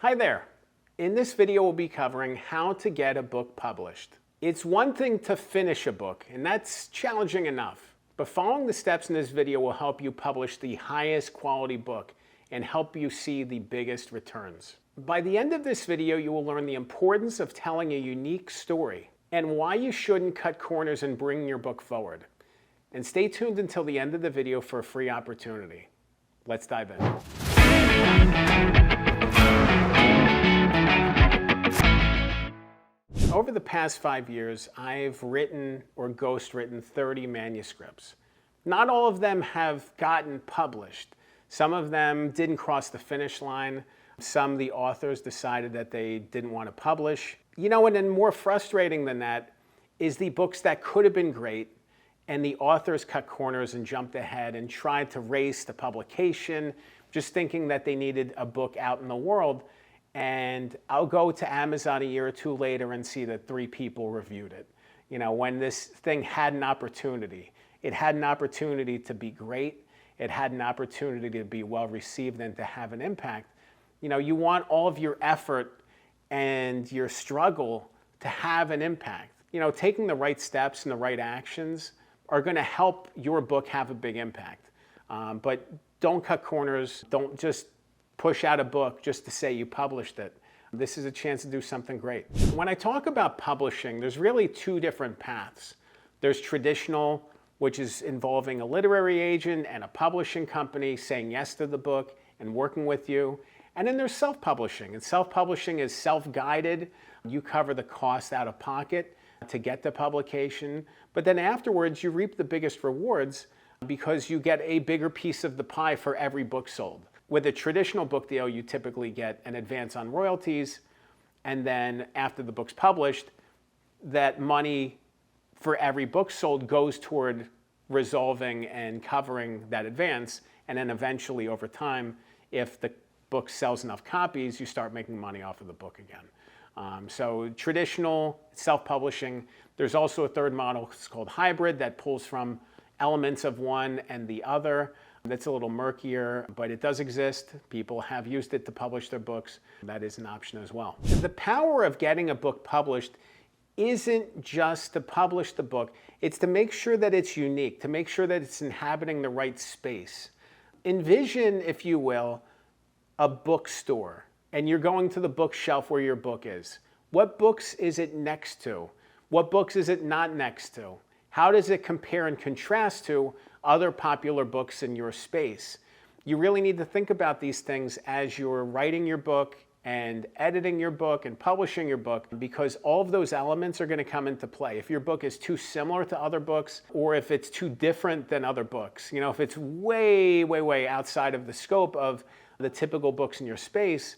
Hi there. In this video, we'll be covering how to get a book published. It's one thing to finish a book, and that's challenging enough. But following the steps in this video will help you publish the highest quality book and help you see the biggest returns. By the end of this video, you will learn the importance of telling a unique story and why you shouldn't cut corners in bringing your book forward. And stay tuned until the end of the video for a free opportunity. Let's dive in. Over the past 5 years, I've written or ghostwritten 30 manuscripts. Not all of them have gotten published. Some of them didn't cross the finish line. Some, the authors decided that they didn't want to publish. You know, and then more frustrating than that is the books that could have been great and the authors cut corners and jumped ahead and tried to race to publication, just thinking that they needed a book out in the world. And I'll go to Amazon a year or two later and see that 3 people reviewed it. You know, when this thing had an opportunity. It had an opportunity to be great. It had an opportunity to be well received and to have an impact. You know, you want all of your effort and your struggle to have an impact. You know, taking the right steps and the right actions are going to help your book have a big impact. But don't cut corners. Don't just push out a book just to say you published it. This is a chance to do something great. When I talk about publishing, there's really 2 different paths. There's traditional, which is involving a literary agent and a publishing company saying yes to the book and working with you. And then there's self-publishing. And self-publishing is self-guided. You cover the cost out of pocket to get the publication. But then afterwards, you reap the biggest rewards because you get a bigger piece of the pie for every book sold. With a traditional book deal, you typically get an advance on royalties, and then after the book's published, that money for every book sold goes toward resolving and covering that advance, and then eventually over time, if the book sells enough copies, you start making money off of the book again. So traditional self-publishing. There's also a third model, it's called hybrid, that pulls from elements of one and the other. That's a little murkier, but it does exist. People have used it to publish their books. That is an option as well. The power of getting a book published isn't just to publish the book. It's to make sure that it's unique, to make sure that it's inhabiting the right space. Envision, if you will, a bookstore, and you're going to the bookshelf where your book is. What books is it next to? What books is it not next to? How does it compare and contrast to other popular books in your space? You really need to think about these things as you're writing your book and editing your book and publishing your book, because all of those elements are going to come into play. If your book is too similar to other books, or if it's too different than other books, you know, if it's way, way, way outside of the scope of the typical books in your space,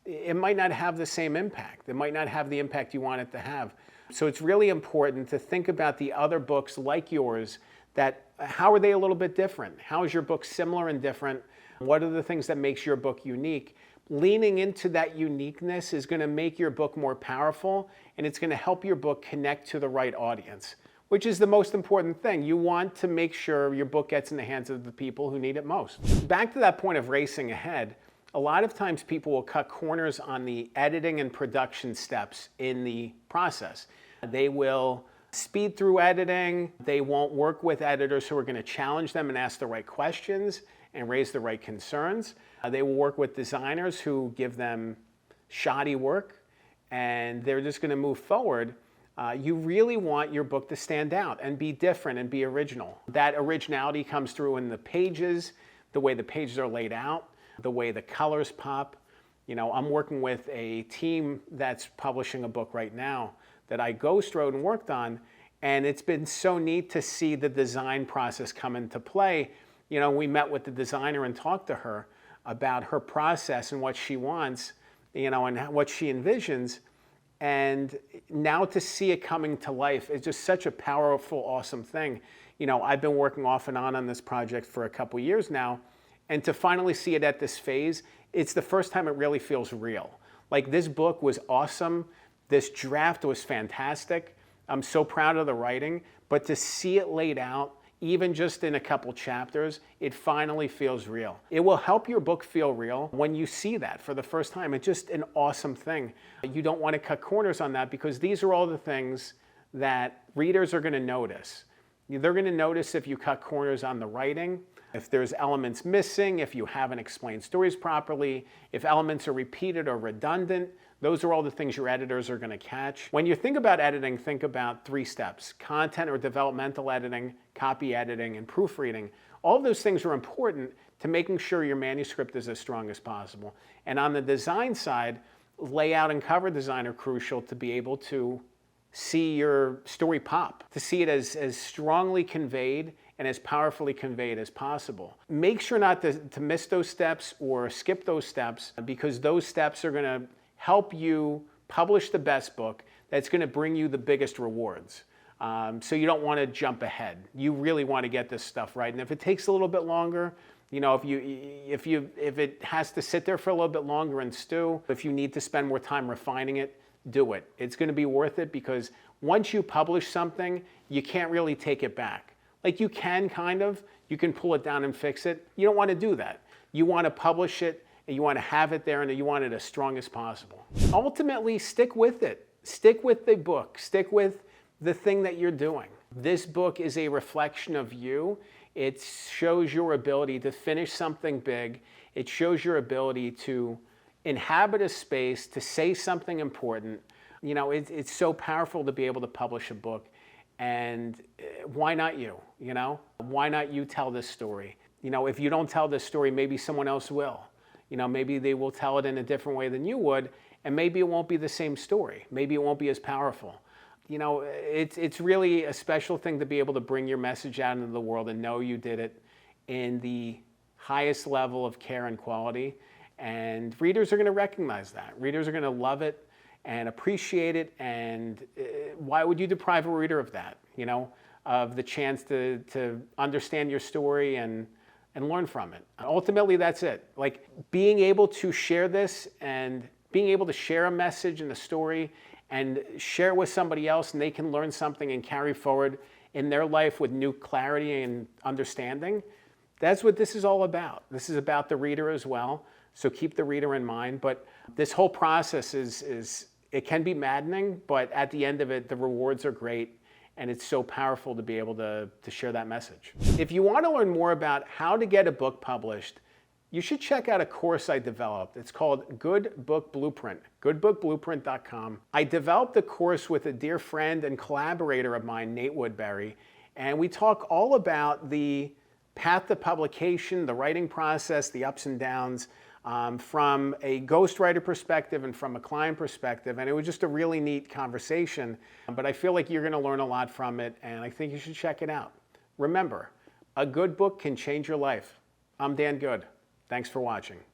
it might not have the same impact. It might not have the impact you want it to have. So it's really important to think about the other books like yours, that how are they a little bit different? How is your book similar and different? What are the things that makes your book unique? Leaning into that uniqueness is going to make your book more powerful, and it's going to help your book connect to the right audience, which is the most important thing. You want to make sure your book gets in the hands of the people who need it most. Back to that point of racing ahead, a lot of times people will cut corners on the editing and production steps in the process. They will speed through editing. They won't work with editors who are going to challenge them and ask the right questions and raise the right concerns. They will work with designers who give them shoddy work, and they're just going to move forward. You really want your book to stand out and be different and be original. That originality comes through in the pages, the way the pages are laid out, the way the colors pop. You know, I'm working with a team that's publishing a book right now that I ghostwrote and worked on, and it's been so neat to see the design process come into play. You know, we met with the designer and talked to her about her process and what she wants, you know, and what she envisions. And now to see it coming to life is just such a powerful, awesome thing. You know, I've been working off and on this project for a couple years now, and to finally see it at this phase, it's the first time it really feels real. Like, this book was awesome. This draft was fantastic. I'm so proud of the writing, but to see it laid out, even just in a couple chapters, it finally feels real. It will help your book feel real when you see that for the first time. It's just an awesome thing. You don't want to cut corners on that because these are all the things that readers are going to notice. They're going to notice if you cut corners on the writing, if there's elements missing, if you haven't explained stories properly, if elements are repeated or redundant. Those are all the things your editors are going to catch. When you think about editing, think about 3 steps: content or developmental editing, copy editing, and proofreading. All of those things are important to making sure your manuscript is as strong as possible. And on the design side, layout and cover design are crucial to be able to see your story pop, to see it as strongly conveyed and as powerfully conveyed as possible. Make sure not to miss those steps or skip those steps, because those steps are going to help you publish the best book that's going to bring you the biggest rewards. So you don't want to jump ahead. You really want to get this stuff right. And if it takes a little bit longer, if it has to sit there for a little bit longer and stew, if you need to spend more time refining it, do it. It's going to be worth it, because once you publish something, you can't really take it back. Like, you can you can pull it down and fix it. You don't want to do that. You want to publish it, and you want to have it there, and you want it as strong as possible. Ultimately, stick with it. Stick with the book. Stick with the thing that you're doing. This book is a reflection of you. It shows your ability to finish something big. It shows your ability to inhabit a space, to say something important. It's so powerful to be able to publish a book. And why not you? Why not you tell this story? If you don't tell this story, maybe someone else will. Maybe they will tell it in a different way than you would, and maybe it won't be the same story. Maybe it won't be as powerful. It's really a special thing to be able to bring your message out into the world and know you did it in the highest level of care and quality. And readers are going to recognize that. Readers are going to love it and appreciate it. And why would you deprive a reader of that? Of the chance to understand your story and learn from it. Ultimately, that's it. Like, being able to share this and being able to share a message and a story and share it with somebody else, and they can learn something and carry forward in their life with new clarity and understanding. That's what this is all about. This is about the reader as well. So keep the reader in mind. But this whole process it can be maddening, but at the end of it, the rewards are great. And it's so powerful to be able to share that message. If you want to learn more about how to get a book published, you should check out a course I developed. It's called Good Book Blueprint, goodbookblueprint.com. I developed the course with a dear friend and collaborator of mine, Nate Woodbury, and we talk all about the path to publication, the writing process, the ups and downs, from a ghostwriter perspective and from a client perspective. And it was just a really neat conversation, but I feel like you're going to learn a lot from it, and I think you should check it out. Remember, a good book can change your life. I'm Dan Good. Thanks for watching.